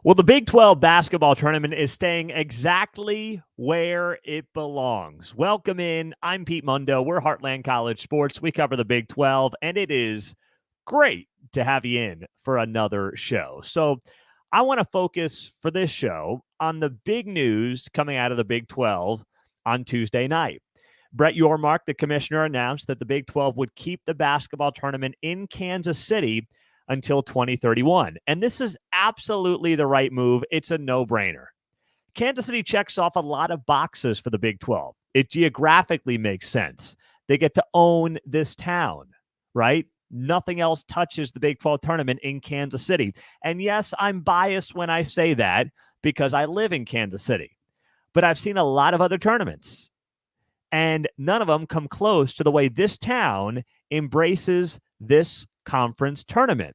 Well, the Big 12 basketball tournament is staying exactly where it belongs. Welcome in. I'm Pete Mundo. We're Heartland College Sports. We cover the Big 12, and it is great to have you in for another show. So I want to focus for this show on the big news coming out of the Big 12 on Tuesday night. Brett Yormark, the commissioner, announced that the Big 12 would keep the basketball tournament in Kansas City until 2031. And this is absolutely the right move. It's a no-brainer. Kansas City checks off a lot of boxes for the Big 12. It geographically makes sense. They get to own this town, right? Nothing else touches the Big 12 tournament in Kansas City. And yes, I'm biased when I say that because I live in Kansas City. But I've seen a lot of other tournaments, and none of them come close to the way this town embraces this conference tournament.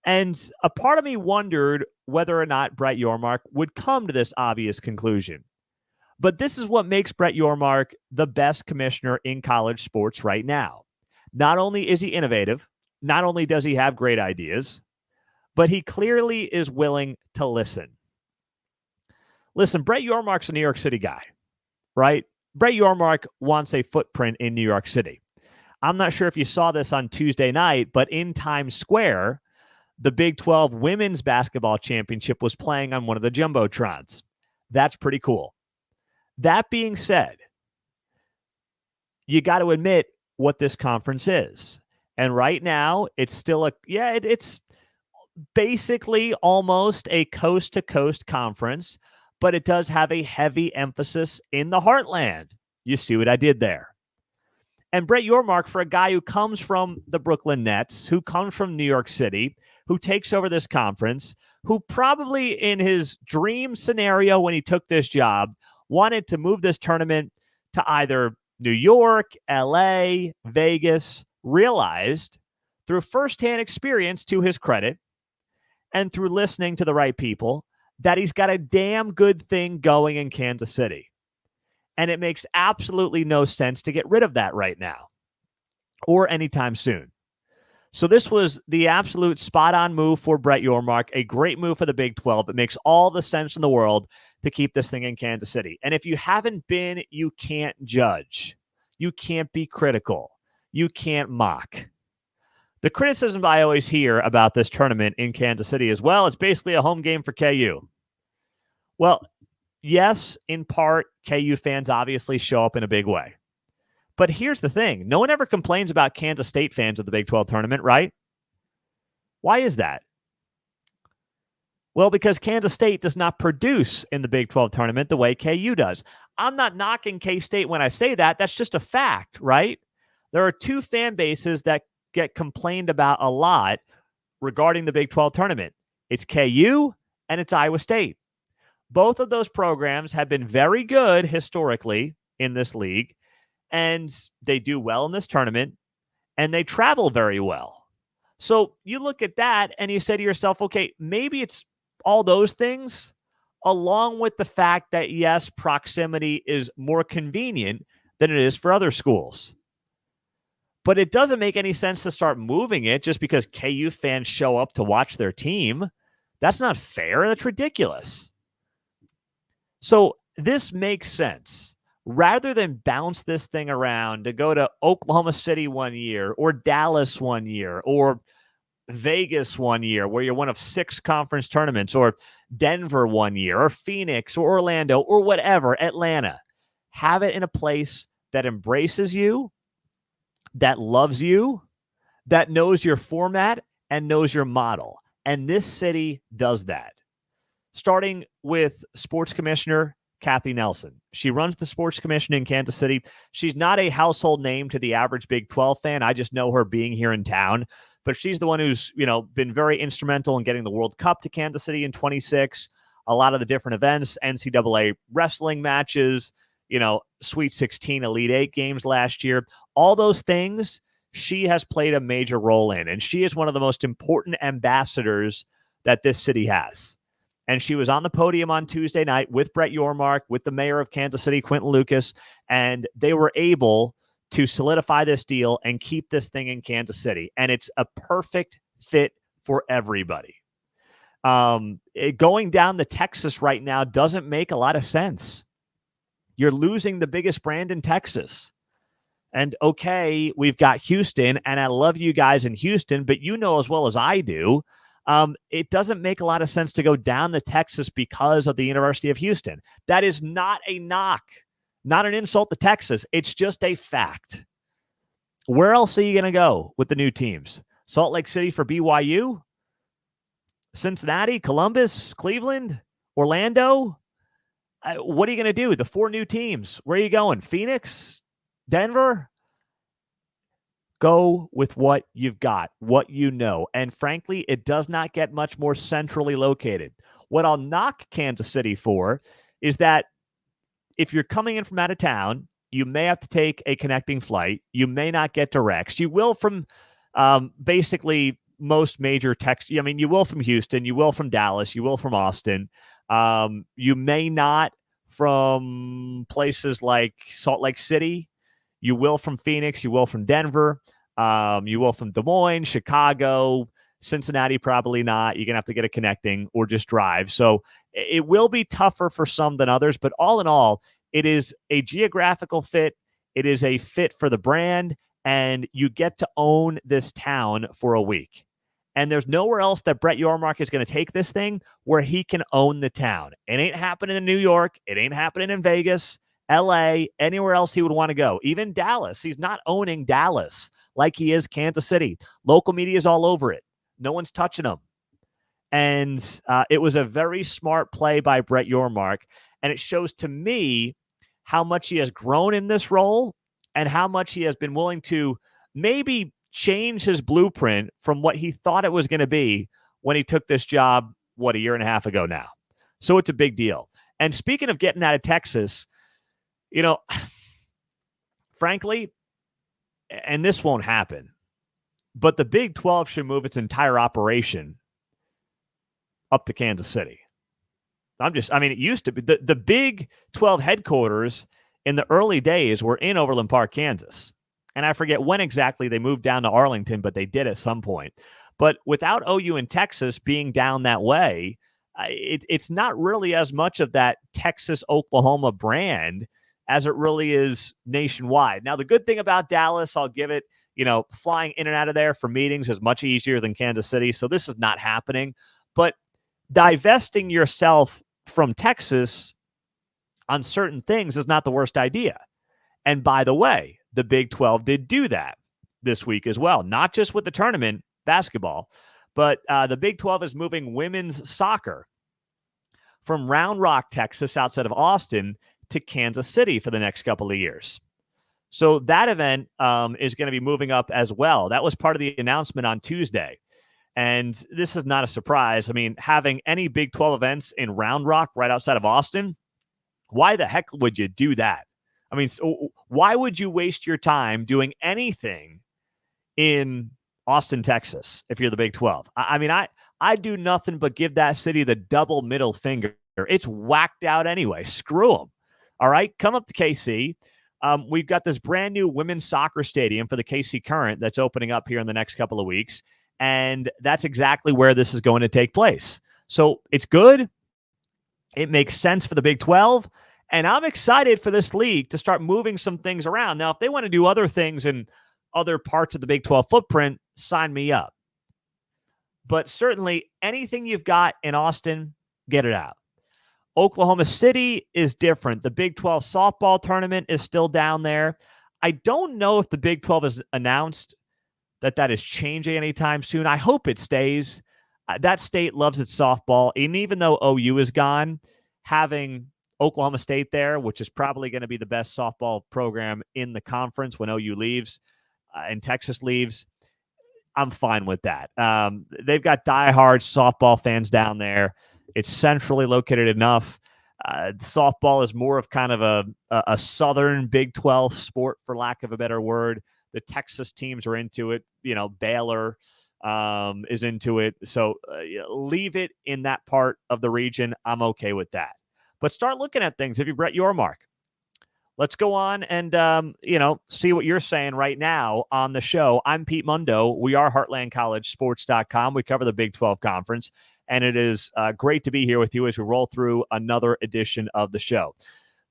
And a part of me wondered whether or not Brett Yormark would come to this obvious conclusion. But this is what makes Brett Yormark the best commissioner in college sports right now. Not only is he innovative, not only does he have great ideas, but he clearly is willing to listen. Listen, Brett Yormark's a New York City guy, right? Brett Yormark wants a footprint in New York City. I'm not sure if you saw this on Tuesday night, but in Times Square, the Big 12 Women's Basketball Championship was playing on one of the Jumbotrons. That's pretty cool. That being said, you got to admit what this conference is. And right now, it's still it's basically almost a coast-to-coast conference, but it does have a heavy emphasis in the heartland. You see what I did there? And Brett Yormark, for a guy who comes from the Brooklyn Nets, who comes from New York City, who takes over this conference, who probably in his dream scenario when he took this job wanted to move this tournament to either New York, LA, Vegas, realized through firsthand experience, to his credit, and through listening to the right people, that he's got a damn good thing going in Kansas City. And it makes absolutely no sense to get rid of that right now or anytime soon. So this was the absolute spot-on move for Brett Yormark, a great move for the Big 12. It makes all the sense in the world to keep this thing in Kansas City. And if you haven't been, you can't judge. You can't be critical. You can't mock. The criticism I always hear about this tournament in Kansas City is, well, it's basically a home game for KU. Well, yes, in part, KU fans obviously show up in a big way. But here's the thing. No one ever complains about Kansas State fans at the Big 12 tournament, right? Why is that? Well, because Kansas State does not produce in the Big 12 tournament the way KU does. I'm not knocking K-State when I say that. That's just a fact, right? There are two fan bases that get complained about a lot regarding the Big 12 tournament. It's KU and it's Iowa State. Both of those programs have been very good historically in this league, and they do well in this tournament, and they travel very well. So you look at that and you say to yourself, okay, maybe it's all those things, along with the fact that, yes, proximity is more convenient than it is for other schools. But it doesn't make any sense to start moving it just because KU fans show up to watch their team. That's not fair. That's ridiculous. So this makes sense. Rather than bounce this thing around to go to Oklahoma City one year or Dallas one year or Vegas one year where you're one of 6 conference tournaments, or Denver one year or Phoenix or Orlando or whatever, Atlanta, have it in a place that embraces you, that loves you, that knows your format and knows your model. And this city does that. Starting with sports commissioner Kathy Nelson. She runs the sports commission in Kansas City. She's not a household name to the average Big 12 fan. I just know her being here in town. But she's the one who's, been very instrumental in getting the World Cup to Kansas City in 26, a lot of the different events, NCAA wrestling matches, Sweet 16, Elite 8 games last year. All those things she has played a major role in. And she is one of the most important ambassadors that this city has. And she was on the podium on Tuesday night with Brett Yormark, with the mayor of Kansas City, Quentin Lucas, and they were able to solidify this deal and keep this thing in Kansas City. And it's a perfect fit for everybody. Going down to Texas right now doesn't make a lot of sense. You're losing the biggest brand in Texas. And okay, we've got Houston, and I love you guys in Houston, but you know as well as I do, it doesn't make a lot of sense to go down to Texas because of the University of Houston. That is not a knock, not an insult to Texas. It's just a fact. Where else are you going to go with the new teams? Salt Lake City for BYU? Cincinnati, Columbus, Cleveland, Orlando? What are you going to do? The 4 new teams. Where are you going? Phoenix? Denver? Go with what you've got, what you know. And frankly, it does not get much more centrally located. What I'll knock Kansas City for is that if you're coming in from out of town, you may have to take a connecting flight. You may not get directs. You will from basically most major you will from Houston. You will from Dallas. You will from Austin. You may not from places like Salt Lake City. You will from Phoenix. You will from Denver. You will from Des Moines, Chicago, Cincinnati, probably not. You're going to have to get a connecting or just drive. So it will be tougher for some than others. But all in all, it is a geographical fit. It is a fit for the brand. And you get to own this town for a week. And there's nowhere else that Brett Yormark is going to take this thing where he can own the town. It ain't happening in New York. It ain't happening in Vegas, LA, anywhere else he would want to go. Even Dallas. He's not owning Dallas like he is Kansas City. Local media is all over it. No one's touching him. And it was a very smart play by Brett Yormark. And it shows to me how much he has grown in this role and how much he has been willing to maybe change his blueprint from what he thought it was going to be when he took this job, a year and a half ago now. So it's a big deal. And speaking of getting out of Texas, frankly, and this won't happen, but the Big 12 should move its entire operation up to Kansas City. It used to be the Big 12 headquarters in the early days were in Overland Park, Kansas. And I forget when exactly they moved down to Arlington, but they did at some point. But without OU in Texas being down that way, it's not really as much of that Texas-Oklahoma brand as it really is nationwide. Now, the good thing about Dallas, I'll give it, flying in and out of there for meetings is much easier than Kansas City. So this is not happening. But divesting yourself from Texas on certain things is not the worst idea. And by the way, the Big 12 did do that this week as well, not just with the tournament basketball, but the Big 12 is moving women's soccer from Round Rock, Texas, outside of Austin, to Kansas City for the next couple of years. So that event is going to be moving up as well. That was part of the announcement on Tuesday. And this is not a surprise. Having any Big 12 events in Round Rock right outside of Austin, why the heck would you do that? So why would you waste your time doing anything in Austin, Texas, if you're the Big 12? I do nothing but give that city the double middle finger. It's whacked out anyway. Screw them. All right, come up to KC. We've got this brand new women's soccer stadium for the KC Current that's opening up here in the next couple of weeks. And that's exactly where this is going to take place. So it's good. It makes sense for the Big 12. And I'm excited for this league to start moving some things around. Now, if they want to do other things in other parts of the Big 12 footprint, sign me up. But certainly anything you've got in Austin, get it out. Oklahoma City is different. The Big 12 softball tournament is still down there. I don't know if the Big 12 has announced that is changing anytime soon. I hope it stays. That state loves its softball. And even though OU is gone, having Oklahoma State there, which is probably going to be the best softball program in the conference when OU leaves and Texas leaves, I'm fine with that. They've got diehard softball fans down there. It's centrally located enough. Softball is more of kind of a southern Big 12 sport, for lack of a better word. The Texas teams are into it. Baylor is into it. So leave it in that part of the region. I'm okay with that. But start looking at things if you Brett Yormark. Let's go on and, see what you're saying right now on the show. I'm Pete Mundo. We are HeartlandCollegeSports.com. We cover the Big 12 Conference. and it is great to be here with you as we roll through another edition of the show.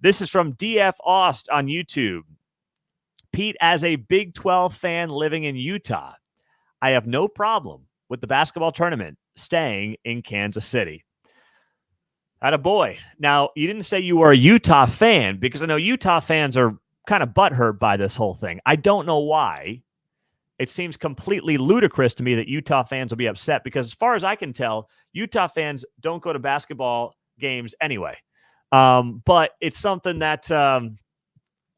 This is from DF Aust on YouTube. Pete, as a Big 12 fan living in Utah, I have no problem with the basketball tournament staying in Kansas City. Attaboy. Now, you didn't say you were a Utah fan, because I know Utah fans are kind of butthurt by this whole thing. I don't know why. It seems completely ludicrous to me that Utah fans will be upset, because as far as I can tell, Utah fans don't go to basketball games anyway. But it's something that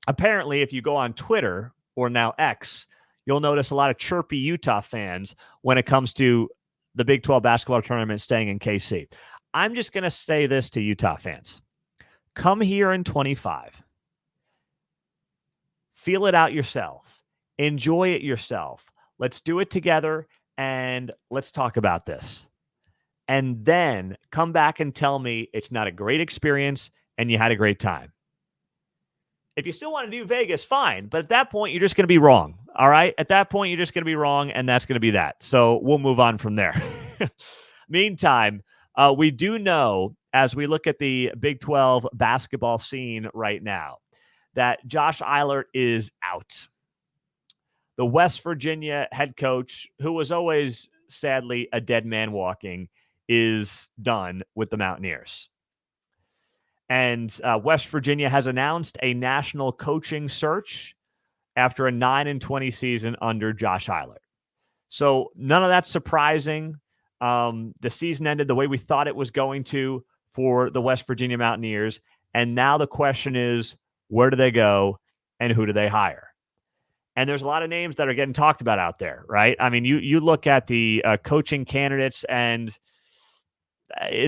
apparently, if you go on Twitter, or now X, you'll notice a lot of chirpy Utah fans when it comes to the Big 12 basketball tournament staying in KC. I'm just going to say this to Utah fans. Come here in 25. Feel it out yourself. Enjoy it yourself. Let's do it together, and let's talk about this. And then come back and tell me it's not a great experience and you had a great time. If you still want to do Vegas, fine. But at that point, you're just going to be wrong. All right? At that point, you're just going to be wrong, and that's going to be that. So we'll move on from there. Meantime, we do know, as we look at the Big 12 basketball scene right now, that Josh Eilert is out. The West Virginia head coach, who was always, sadly, a dead man walking, is done with the Mountaineers. And West Virginia has announced a national coaching search after a 9-20 season under Josh Eilert. So none of that's surprising. The season ended the way we thought it was going to for the West Virginia Mountaineers. And now the question is, where do they go and who do they hire? And there's a lot of names that are getting talked about out there, right? I mean, you look at the coaching candidates, and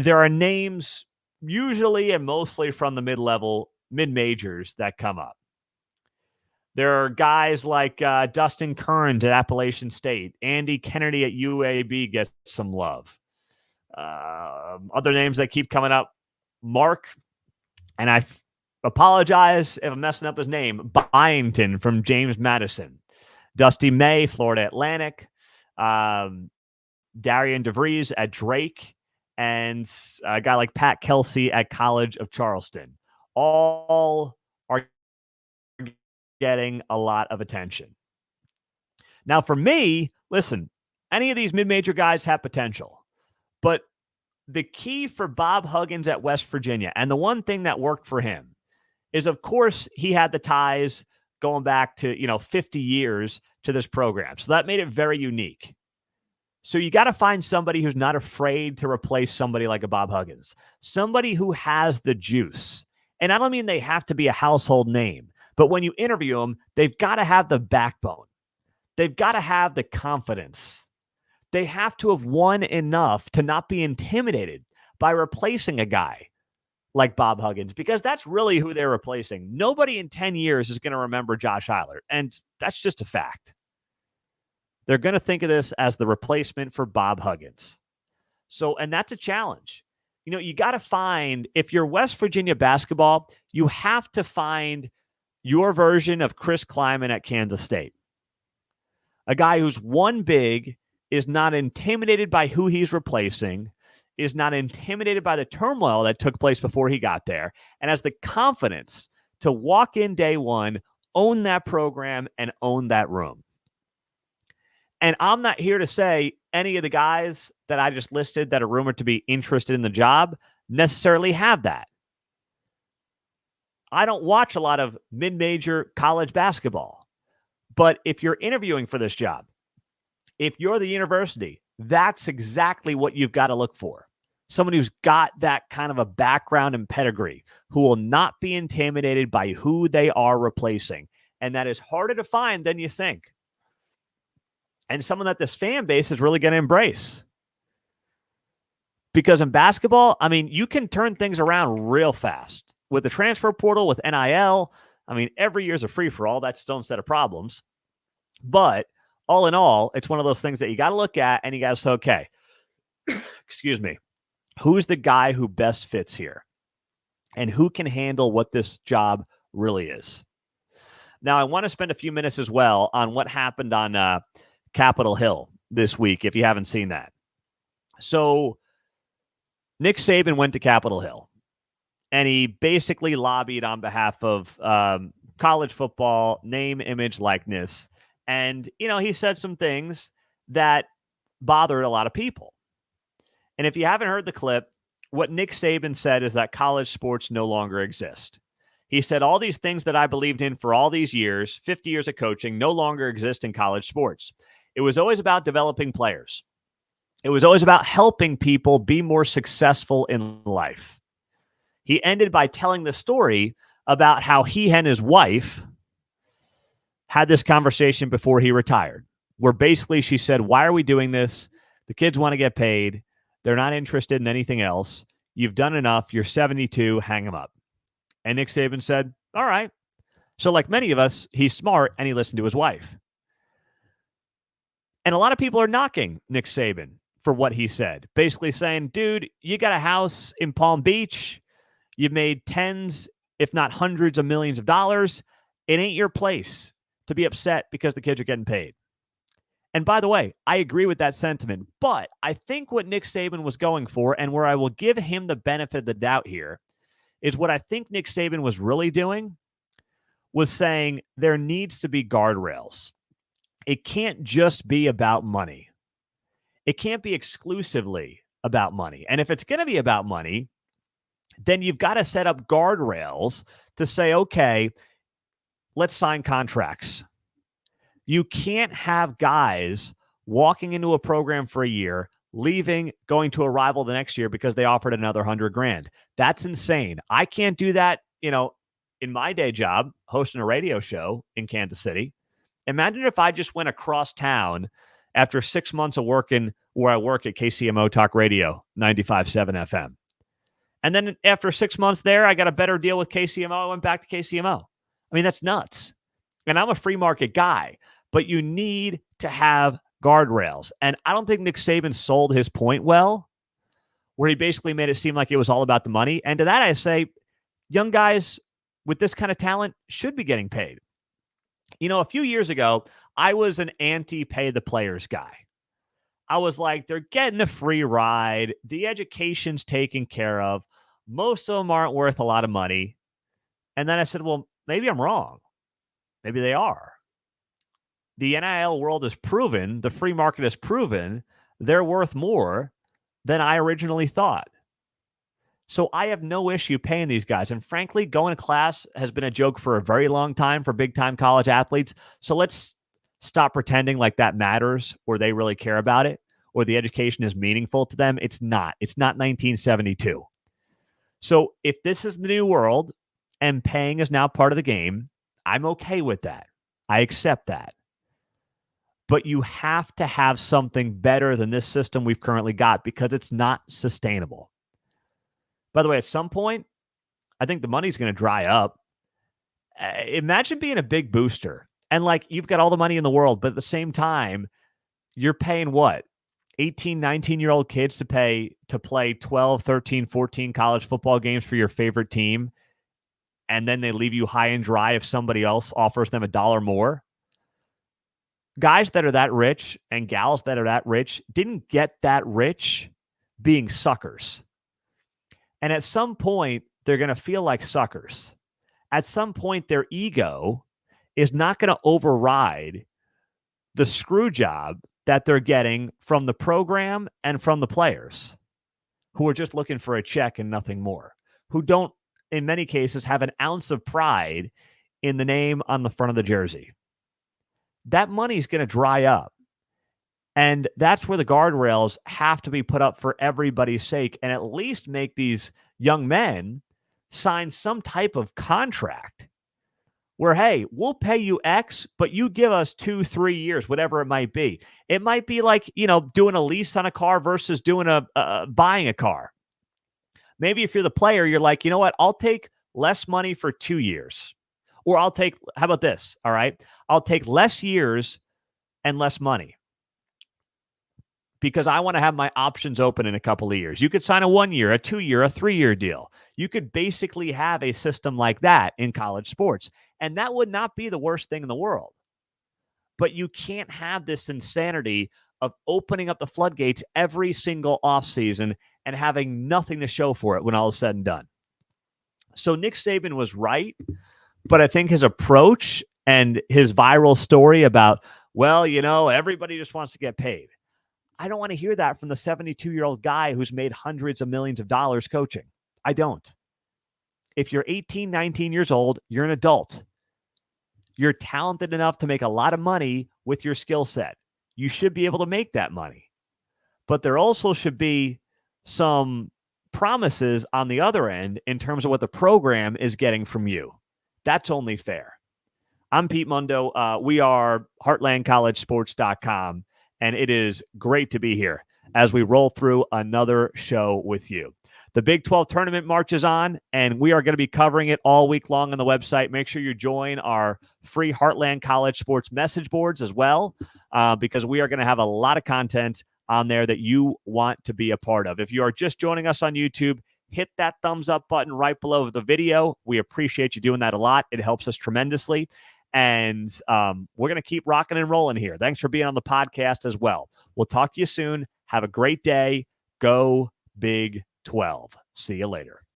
there are names usually and mostly from the mid-level, mid-majors that come up. There are guys like Dustin Kearns at Appalachian State. Andy Kennedy at UAB gets some love. Other names that keep coming up, Mark, and I apologize if I'm messing up his name, Byington from James Madison. Dusty May, Florida Atlantic. Darian DeVries at Drake. And a guy like Pat Kelsey at College of Charleston. All are getting a lot of attention. Now, for me, listen, any of these mid-major guys have potential. But the key for Bob Huggins at West Virginia, and the one thing that worked for him, is, of course, he had the ties going back to, 50 years to this program. So that made it very unique. So you got to find somebody who's not afraid to replace somebody like a Bob Huggins, somebody who has the juice. And I don't mean they have to be a household name, but when you interview them, they've got to have the backbone. They've got to have the confidence. They have to have won enough to not be intimidated by replacing a guy like Bob Huggins, because that's really who they're replacing. Nobody in 10 years is going to remember Josh Eilert, and that's just a fact. They're going to think of this as the replacement for Bob Huggins. So, and that's a challenge. You got to find, if you're West Virginia basketball, you have to find your version of Chris Kleiman at Kansas State. A guy who's won big, is not intimidated by who he's replacing, is not intimidated by the turmoil that took place before he got there, and has the confidence to walk in day one, own that program, and own that room. And I'm not here to say any of the guys that I just listed that are rumored to be interested in the job necessarily have that. I don't watch a lot of mid-major college basketball. But if you're interviewing for this job, if you're the university, that's exactly what you've got to look for. Someone who's got that kind of a background and pedigree, who will not be intimidated by who they are replacing. And that is harder to find than you think. And someone that this fan base is really going to embrace. Because in basketball, I mean, you can turn things around real fast. With the transfer portal, with NIL, I mean, every year's a free-for-all. That's its own set of problems. But all in all, it's one of those things that you got to look at and you got to say, okay, excuse me, who's the guy who best fits here? And who can handle what this job really is? Now, I want to spend a few minutes as well on what happened on Capitol Hill this week, if you haven't seen that. So Nick Saban went to Capitol Hill, and he basically lobbied on behalf of college football, name, image, likeness. And, he said some things that bothered a lot of people. And if you haven't heard the clip, what Nick Saban said is that college sports no longer exist. He said all these things that I believed in for all these years, 50 years of coaching, no longer exist in college sports. It was always about developing players. It was always about helping people be more successful in life. He ended by telling the story about how he and his wife had this conversation before he retired, where basically she said, why are we doing this? The kids want to get paid. They're not interested in anything else. You've done enough. You're 72. Hang them up. And Nick Saban said, all right. So like many of us, he's smart and he listened to his wife. And a lot of people are knocking Nick Saban for what he said, basically saying, dude, you got a house in Palm Beach. You've made tens, if not hundreds of millions of dollars. It ain't your place to be upset because the kids are getting paid. And by the way, I agree with that sentiment, but I think what Nick Saban was going for, and where I will give him the benefit of the doubt here, is what I think Nick Saban was really doing was saying there needs to be guardrails. It can't just be about money. It can't be exclusively about money. And if it's going to be about money, then you've got to set up guardrails to say, okay, let's sign contracts. You can't have guys walking into a program for a year, leaving, going to a rival the next year because they offered another $100,000. That's insane. I can't do that, in my day job, hosting a radio show in Kansas City. Imagine if I just went across town after 6 months of working where I work at KCMO Talk Radio, 95.7 FM. And then after 6 months there, I got a better deal with KCMO. I went back to KCMO. I mean, that's nuts. And I'm a free market guy, but you need to have guardrails. And I don't think Nick Saban sold his point well, where he basically made it seem like it was all about the money. And to that, I say, young guys with this kind of talent should be getting paid. A few years ago, I was an anti-pay the players guy. I was like, they're getting a free ride. The education's taken care of. Most of them aren't worth a lot of money. And then I said, well, maybe I'm wrong. Maybe they are. The NIL world has proven, the free market has proven, they're worth more than I originally thought. So I have no issue paying these guys. And frankly, going to class has been a joke for a very long time for big-time college athletes. So let's stop pretending like that matters or they really care about it or the education is meaningful to them. It's not. It's not 1972. So if this is the new world and paying is now part of the game, I'm okay with that. I accept that. But you have to have something better than this system we've currently got because it's not sustainable. By the way, at some point, I think the money's going to dry up. Imagine being a big booster and you've got all the money in the world, but at the same time, you're paying what? 18, 19-year-old kids to play 12, 13, 14 college football games for your favorite team. And then they leave you high and dry if somebody else offers them $1 more. Guys that are that rich and gals that are that rich didn't get that rich being suckers. And at some point, they're going to feel like suckers. At some point, their ego is not going to override the screw job that they're getting from the program and from the players who are just looking for a check and nothing more, who don't, in many cases, have an ounce of pride in the name on the front of the jersey. That money's going to dry up. And that's where the guardrails have to be put up for everybody's sake and at least make these young men sign some type of contract where, hey, we'll pay you X, but you give us 2-3 years, whatever it might be. It might be like, doing a lease on a car versus doing buying a car. Maybe if you're the player, you're like, you know what? I'll take less money for 2 years. Or how about this? All right. I'll take less years and less money because I want to have my options open in a couple of years. You could sign a 1 year, a 2 year, a 3 year deal. You could basically have a system like that in college sports. And that would not be the worst thing in the world. But you can't have this insanity of opening up the floodgates every single offseason and having nothing to show for it when all is said and done. So Nick Saban was right, but I think his approach and his viral story about, well, everybody just wants to get paid. I don't want to hear that from the 72-year-old guy who's made hundreds of millions of dollars coaching. I don't. If you're 18, 19 years old, you're an adult. You're talented enough to make a lot of money with your skill set. You should be able to make that money. But there also should be some promises on the other end in terms of what the program is getting from you. That's only fair. I'm Pete Mundo. We are HeartlandCollegeSports.com, and it is great to be here as we roll through another show with you. The Big 12 tournament marches on, and we are going to be covering it all week long on the website. Make sure you join our free Heartland College Sports message boards as well, because we are going to have a lot of content on there that you want to be a part of. If you are just joining us on YouTube, hit that thumbs up button right below the video. We appreciate you doing that a lot. It helps us tremendously. And we're going to keep rocking and rolling here. Thanks for being on the podcast as well. We'll talk to you soon. Have a great day. Go Big 12. See you later.